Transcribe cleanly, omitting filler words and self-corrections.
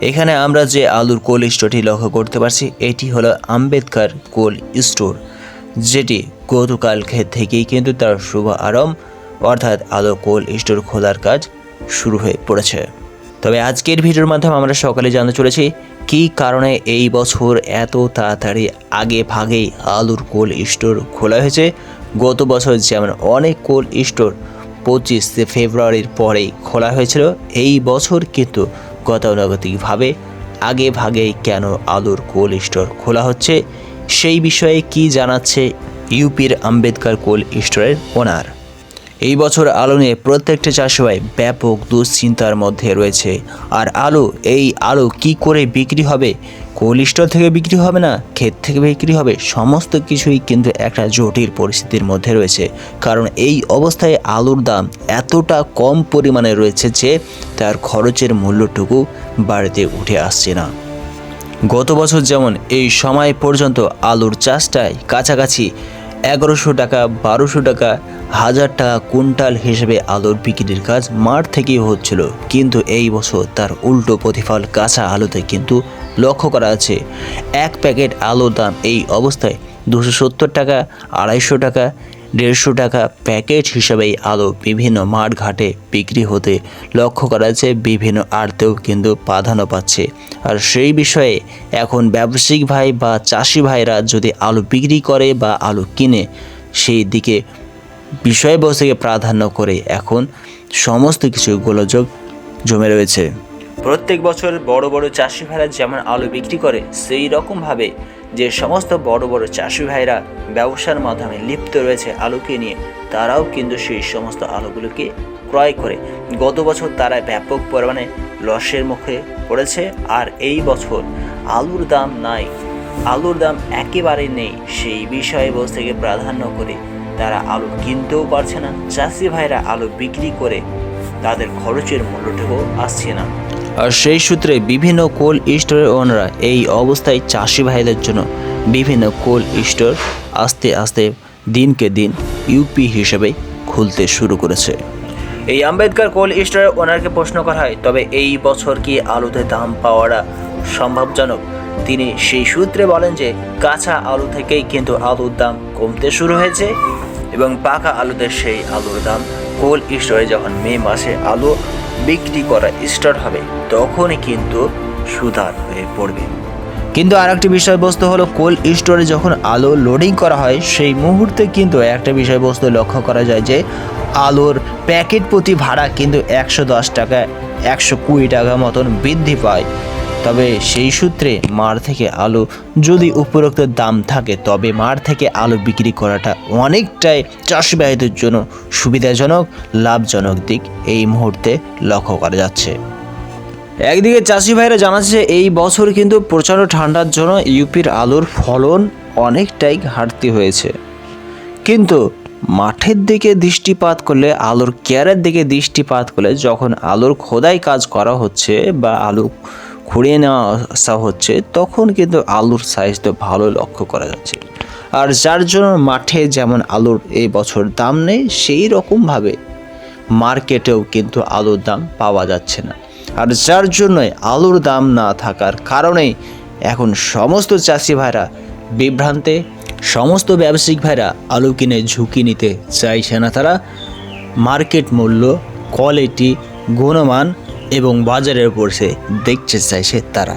এখানে আমরা যে আলুর কোল্ড স্টোরটি লক্ষ্য করতে পারছি এটি হলো আম্বেদকর কোল্ড স্টোর, যেটি গতকাল থেকেই কিন্তু তার শুভ আরম্ভ অর্থাৎ আলু কোল্ড স্টোর খোলার কাজ শুরু হয়ে পড়েছে। তবে আজকের ভিডিওর মাধ্যমে আমরা সকালে জানতে চলেছি কী কারণে এই বছর এত তাড়াতাড়ি আগে ভাগেই আলুর কোল্ড স্টোর খোলা হয়েছে। গত বছর যেমন অনেক কোল্ড স্টোর 25 ফেব্রুয়ারির পরেই খোলা হয়েছিল, এই বছর কিন্তু গতানুগতিকভাবে আগে ভাগেই কেন আলুর কোল্ড স্টোর খোলা হচ্ছে সেই বিষয়ে কি জানাচ্ছে ইউপির আম্বেদকর কোল্ড স্টোরের ওনার। এই বছর আলু নিয়ে প্রত্যেকটা চাষি ভাই ব্যাপক দুশ্চিন্তার মধ্যে রয়েছে। আর এই আলু কি করে বিক্রি হবে? কোল্ড স্টোর থেকে বিক্রি হবে না, ক্ষেত থেকে বিক্রি হবে, সমস্ত কিছুই কিন্তু একটা জটিল পরিস্থিতির মধ্যে রয়েছে। কারণ এই অবস্থায় আলুর দাম এতটা কম পরিমাণে রয়েছে যে তার খরচের মূল্যটুকু বাড়িতে উঠে আসছে না। গত বছর যেমন এই সময় পর্যন্ত আলুর চাষটায় কাছাকাছি 1100 টাকা, 1200 টাকা, 1000 টাকা কুইন্টাল হিসেবে আলুর বিক্রির কাজ মাঠ থেকেই হচ্ছিল, কিন্তু এই বছর তার উল্টো প্রতিফল কাঁচা আলুতে কিন্তু লক্ষ্য করা আছে। এক প্যাকেট আলুর দাম এই অবস্থায় 270 টাকা, 250 টাকা, 150 টাকা প্যাকেট হিসেবেই আলু বিভিন্ন মাঠ ঘাটে বিক্রি হতে লক্ষ্য করা যাচ্ছে। বিভিন্ন আড়তেও কিন্তু প্রাধান্য পাচ্ছে। আর সেই বিষয়ে এখন ব্যবসায়িক ভাই বা চাষি ভাইরা যদি আলু বিক্রি করে বা আলু কিনে, সেই দিকে বিষয়বস্তুকে প্রাধান্য করে এখন সমস্ত কিছু গোলযোগ জমে রয়েছে। প্রত্যেক বছর বড় বড় চাষি ভাইরা যেমন আলু বিক্রি করে, সেই রকমভাবে যে সমস্ত বড় বড় চাষি ভাইরা ব্যবসার মাধ্যমে লিপ্ত রয়েছে আলুকে নিয়ে, তারাও কিন্তু সেই সমস্ত আলুগুলোকে ক্রয় করে গত বছর তারা ব্যাপক পরিমাণে লসের মুখে পড়েছে। আর এই বছর আলুর দাম নাই, আলুর দাম একেবারে নেই, সেই বিষয়বস্তুকে প্রাধান্য করে তারা আলু কিনতেও পারছে না। চাষি ভাইরা আলু বিক্রি করে তাদের খরচের মূল্যটুকু আসছে না। আর সেই সূত্রে বিভিন্ন কোল্ড স্টোরের ওনারা এই অবস্থায় চাষি ভাইদের জন্য বিভিন্ন কোল্ড স্টোর আস্তে আস্তে দিনকে দিন ইউপি হিসেবে খুলতে শুরু করেছে। এই আম্বেদকর কোল্ড স্টোরের ওনারকে প্রশ্ন করা হয়, তবে এই বছর কি আলুতে দাম পাওয়াটা সম্ভবজনক? তিনি সেই সূত্রে বলেন যে কাঁচা আলু থেকেই কিন্তু আলুর দাম কমতে শুরু হয়েছে এবং পাকা আলুতে সেই আলুর দাম কোল্ড স্টোরে যখন মে মাসে আলু বিক্রি করা স্টার্ট হবে তখনই কিন্তু সুধার হয়ে পড়বে। কিন্তু আরেকটি বিষয়বস্তু হলো কোল্ড স্টোরে যখন আলু লোডিং করা হয় সেই মুহূর্তে কিন্তু একটা বিষয়বস্তু লক্ষ্য করা যায় যে আলুর প্যাকেট প্রতি ভাড়া কিন্তু 110 টাকা, 120 টাকা মতন বৃদ্ধি পায়। তবে সেই সূত্রে মাঠ থেকে আলু যদি উপরোক্ত দাম থাকে তবে মাঠ থেকে আলু বিক্রি করাটা অনেকটাই চাষি ভাইদের জন্য সুবিধাজনক, লাভজনক দিক এই মুহূর্তে লক্ষ্য করা যাচ্ছে। একদিকে চাষি ভাইরা জানাচ্ছে এই বছর কিন্তু প্রচণ্ড ঠান্ডার জন্য ইউপির আলুর ফলন অনেকটাই ঘাটতি হয়েছে, কিন্তু মাঠের দিকে দৃষ্টিপাত করলে, আলুর কেয়ারের দিকে দৃষ্টিপাত করলে যখন আলুর খোদাই কাজ করা হচ্ছে বা আলু খুঁড়িয়ে নেওয়া আসা হচ্ছে তখন কিন্তু আলুর সাইজ তো ভালো লক্ষ্য করা যাচ্ছে। আর যার জন্য মাঠে যেমন আলুর এই বছর দাম নেই, সেই রকমভাবে মার্কেটেও কিন্তু আলুর দাম পাওয়া যাচ্ছে না। আর যার জন্যই আলুর দাম না থাকার কারণেই এখন সমস্ত চাষি ভাইরা বিভ্রান্তে, সমস্ত ব্যবসায়িক ভাইরা আলু কিনে ঝুঁকি নিতে চাইছে না। তারা মার্কেট মূল্য, কোয়ালিটি, গুণমান এবং বাজারের উপর সে দেখতে চাইছে তারা।